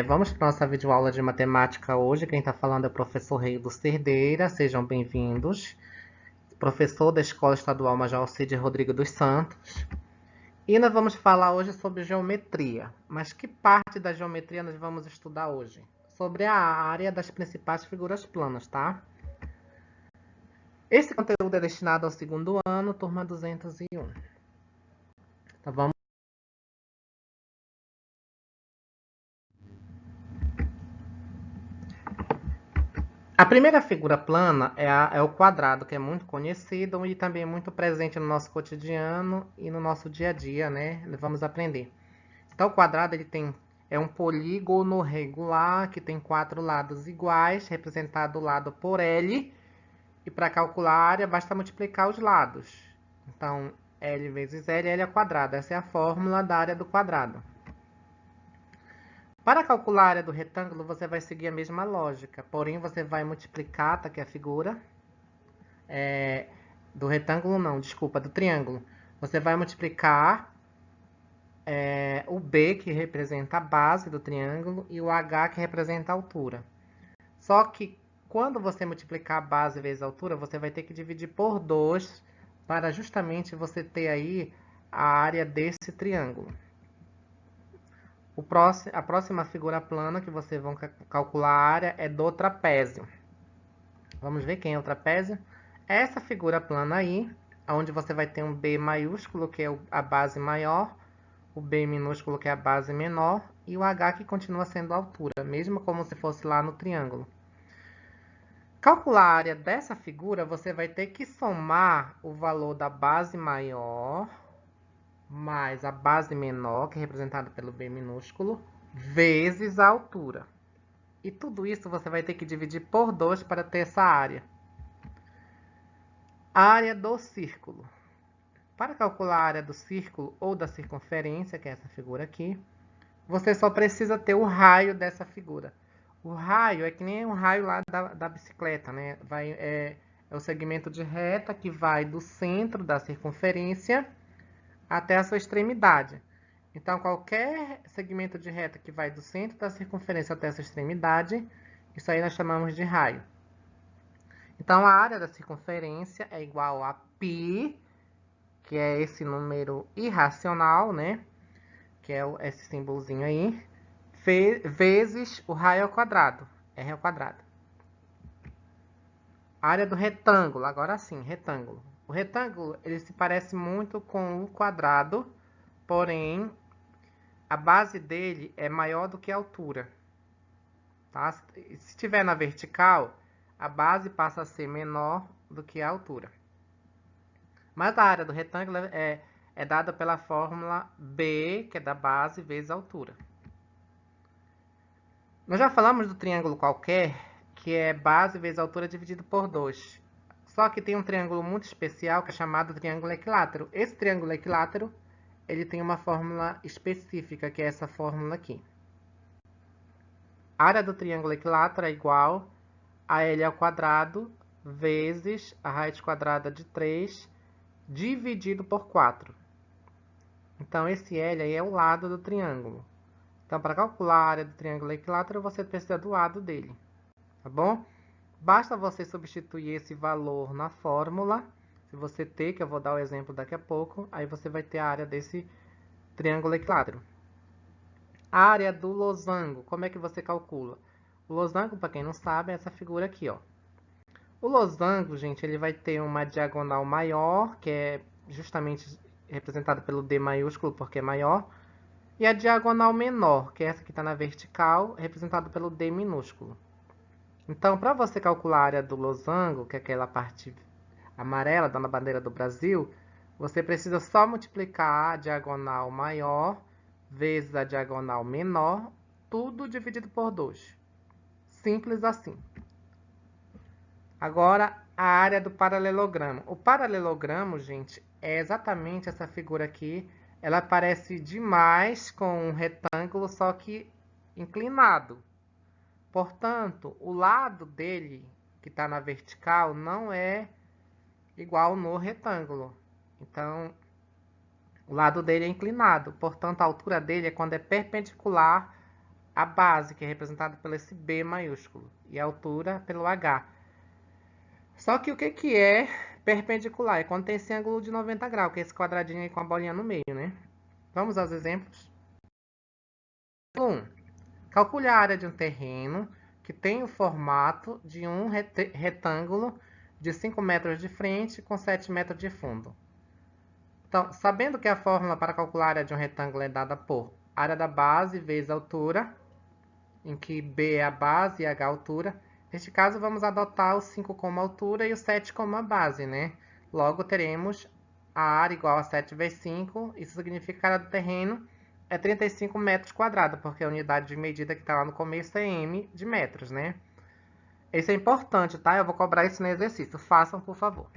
Vamos para nossa videoaula de matemática hoje. Quem está falando é o professor Rei do Cerdeira. Sejam bem-vindos. Professor da Escola Estadual Major Alcide Rodrigo dos Santos. E nós vamos falar hoje sobre geometria. Mas que parte da geometria nós vamos estudar hoje? Sobre a área das principais figuras planas, tá? Esse conteúdo é destinado ao segundo ano, turma 201. Então vamos. A primeira figura plana é o quadrado, que é muito conhecido e também muito presente no nosso cotidiano e no nosso dia a dia, né? Vamos aprender. Então, o quadrado é um polígono regular que tem 4 lados iguais, representado lado por L. E para calcular a área, basta multiplicar os lados. Então, L vezes L ao quadrado. Essa é a fórmula da área do quadrado. Para calcular a área do retângulo, você vai seguir a mesma lógica. Porém, você vai multiplicar, tá aqui a figura. Do retângulo não, desculpa, do triângulo. Você vai multiplicar o B, que representa a base do triângulo, e o H, que representa a altura. Só que quando você multiplicar a base vezes a altura, você vai ter que dividir por 2 para justamente você ter aí a área desse triângulo. A próxima figura plana que vocês vão calcular a área é do trapézio. Vamos ver quem é o trapézio? É essa figura plana aí, onde você vai ter um B maiúsculo, que é a base maior, o B minúsculo, que é a base menor, e o H, que continua sendo a altura, mesmo como se fosse lá no triângulo. Calcular a área dessa figura, você vai ter que somar o valor da base maior mais a base menor, que é representada pelo B minúsculo, vezes a altura. E tudo isso você vai ter que dividir por 2 para ter essa área. Área do círculo. Para calcular a área do círculo ou da circunferência, que é essa figura aqui, você só precisa ter o raio dessa figura. O raio é que nem um raio lá da bicicleta, né? É o segmento de reta que vai do centro da circunferência até a sua extremidade. Então, qualquer segmento de reta que vai do centro da circunferência até essa extremidade, isso aí nós chamamos de raio. Então, a área da circunferência é igual a π, que é esse número irracional, né? Que é esse símbolozinho aí, vezes o raio ao quadrado, R ao quadrado. A área do retângulo, agora sim, retângulo. O retângulo, ele se parece muito com o quadrado, porém, a base dele é maior do que a altura. Tá? Se estiver na vertical, a base passa a ser menor do que a altura. Mas a área do retângulo é dada pela fórmula B, que é da base, vezes a altura. Nós já falamos do triângulo qualquer, que é base vezes altura dividido por 2. Só que tem um triângulo muito especial, que é chamado triângulo equilátero. Esse triângulo equilátero, ele tem uma fórmula específica, que é essa fórmula aqui. A área do triângulo equilátero é igual a L ao quadrado vezes a raiz quadrada de 3 dividido por 4. Então, esse L aí é o lado do triângulo. Então, para calcular a área do triângulo equilátero, você precisa do lado dele, tá bom? Basta você substituir esse valor na fórmula. Se você ter, que eu vou dar o exemplo daqui a pouco, aí você vai ter a área desse triângulo equilátero. A área do losango, como é que você calcula? O losango, para quem não sabe, é essa figura aqui, ó. O losango, gente, ele vai ter uma diagonal maior, que é justamente representada pelo D maiúsculo, porque é maior, e a diagonal menor, que é essa que está na vertical, representada pelo D minúsculo. Então, para você calcular a área do losango, que é aquela parte amarela da bandeira do Brasil, você precisa só multiplicar a diagonal maior vezes a diagonal menor, tudo dividido por 2. Simples assim. Agora, a área do paralelogramo. O paralelogramo, gente, é exatamente essa figura aqui. Ela parece demais com um retângulo, só que inclinado. Portanto, o lado dele, que está na vertical, não é igual no retângulo. Então, o lado dele é inclinado. Portanto, a altura dele é quando é perpendicular a base, que é representada pelo esse B maiúsculo, e a altura pelo H. Só que o que é perpendicular? É quando tem esse ângulo de 90 graus, que é esse quadradinho aí com a bolinha no meio, né? Vamos aos exemplos. 1. Calcule a área de um terreno que tem o formato de um retângulo de 5 metros de frente com 7 metros de fundo. Então, sabendo que a fórmula para calcular a área de um retângulo é dada por área da base vezes a altura, em que B é a base e H a altura, neste caso vamos adotar o 5 como altura e o 7 como a base, né? Logo, teremos a área igual a 7 vezes 5, isso significa que a área do terreno é 35 metros quadrados, porque a unidade de medida que está lá no começo é M de metros, né? Isso é importante, tá? Eu vou cobrar isso no exercício. Façam, por favor.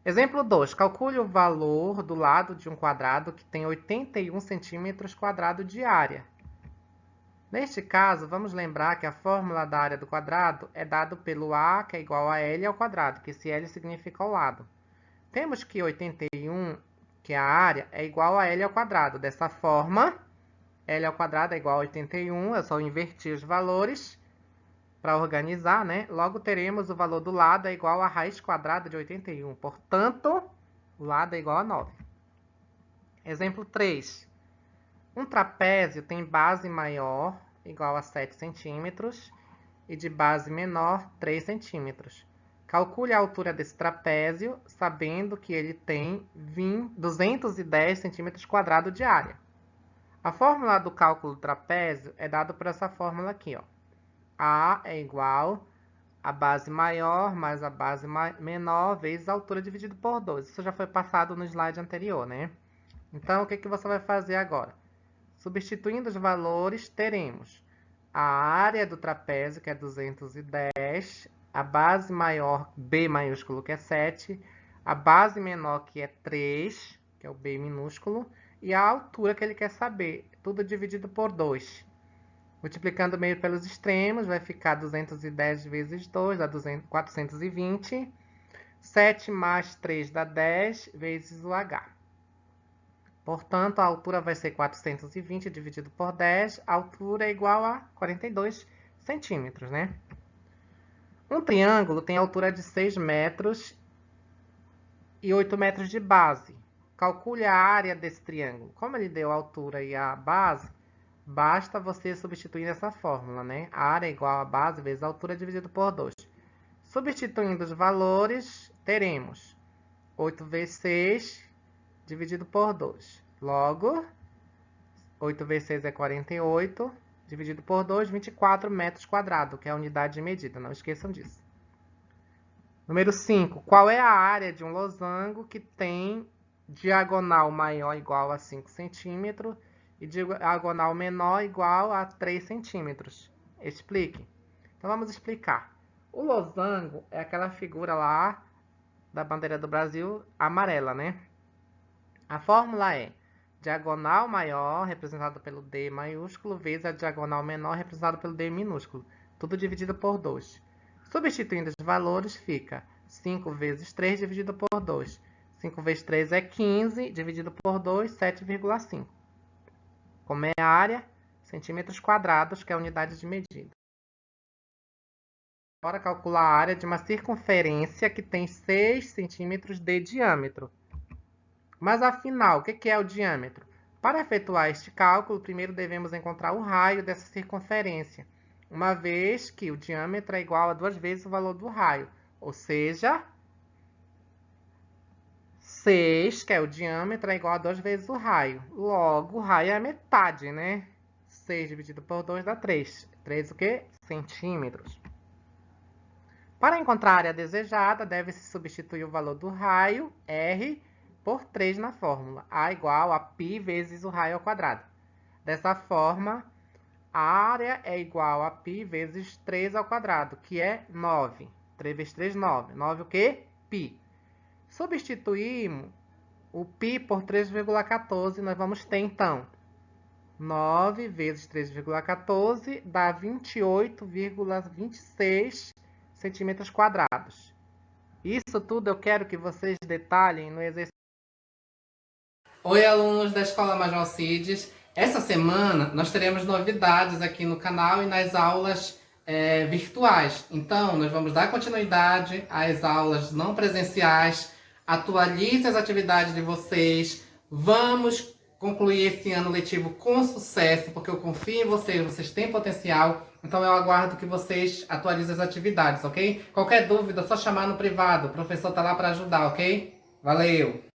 Exemplo 2. Calcule o valor do lado de um quadrado que tem 81 centímetros quadrados de área. Neste caso, vamos lembrar que a fórmula da área do quadrado é dada pelo A, que é igual a L ao quadrado, que esse L significa o lado. Temos que 81, que é a área, é igual a L ao quadrado. Dessa forma, L ao quadrado é igual a 81, eu só inverti os valores para organizar, né? Logo, teremos o valor do lado é igual a raiz quadrada de 81. Portanto, o lado é igual a 9. Exemplo 3. Um trapézio tem base maior, igual a 7 centímetros, e de base menor, 3 centímetros. Calcule a altura desse trapézio, sabendo que ele tem 210 centímetros quadrados de área. A fórmula do cálculo do trapézio é dada por essa fórmula aqui, ó. A é igual a base maior mais a base menor vezes a altura dividido por 2. Isso já foi passado no slide anterior, né? Então, o que você vai fazer agora? Substituindo os valores, teremos a área do trapézio, que é 210, a base maior, B maiúsculo, que é 7, a base menor, que é 3, que é o B minúsculo, e a altura que ele quer saber, tudo dividido por 2. Multiplicando o meio pelos extremos, vai ficar 210 vezes 2, dá 420. 7 mais 3 dá 10, vezes o H. Portanto, a altura vai ser 420 dividido por 10. A altura é igual a 42 centímetros, né? Um triângulo tem altura de 6 metros e 8 metros de base. Calcule a área desse triângulo. Como ele deu a altura e a base, basta você substituir essa fórmula, né? A área é igual a base vezes a altura dividido por 2. Substituindo os valores, teremos 8 vezes 6 dividido por 2. Logo, 8 vezes 6 é 48, dividido por 2, 24 metros quadrados, que é a unidade de medida. Não esqueçam disso. Número 5. Qual é a área de um losango que tem diagonal maior igual a 5 centímetros e diagonal menor igual a 3 centímetros? Explique. Então, vamos explicar. O losango é aquela figura lá da bandeira do Brasil amarela, né? A fórmula é diagonal maior, representado pelo D maiúsculo, vezes a diagonal menor, representada pelo D minúsculo. Tudo dividido por 2. Substituindo os valores, fica 5 vezes 3 dividido por 2. 5 vezes 3 é 15, dividido por 2, 7,5. Como é a área? Centímetros quadrados, que é a unidade de medida. Agora, calcular a área de uma circunferência que tem 6 centímetros de diâmetro. Mas, afinal, o que é o diâmetro? Para efetuar este cálculo, primeiro devemos encontrar o raio dessa circunferência, uma vez que o diâmetro é igual a 2 vezes o valor do raio, ou seja, 6, que é o diâmetro, é igual a 2 vezes o raio. Logo, o raio é a metade, né? 6 dividido por 2 dá 3. 3 o quê? Centímetros. Para encontrar a área desejada, deve-se substituir o valor do raio, R, por 3 na fórmula. A igual a π vezes o raio ao quadrado. Dessa forma, a área é igual a π vezes 3 ao quadrado, que é 9. 3 vezes 3, 9. 9 o quê? Π. Substituímos o π por 3,14, nós vamos ter, então, 9 vezes 3,14 dá 28,26 centímetros quadrados. Isso tudo eu quero que vocês detalhem no exercício. Oi, alunos da Escola Major Alcides. Essa semana nós teremos novidades aqui no canal e nas aulas virtuais. Então, nós vamos dar continuidade às aulas não presenciais, atualize as atividades de vocês, vamos concluir esse ano letivo com sucesso, porque eu confio em vocês, vocês têm potencial, então eu aguardo que vocês atualizem as atividades, ok? Qualquer dúvida, é só chamar no privado, o professor tá lá para ajudar, ok? Valeu!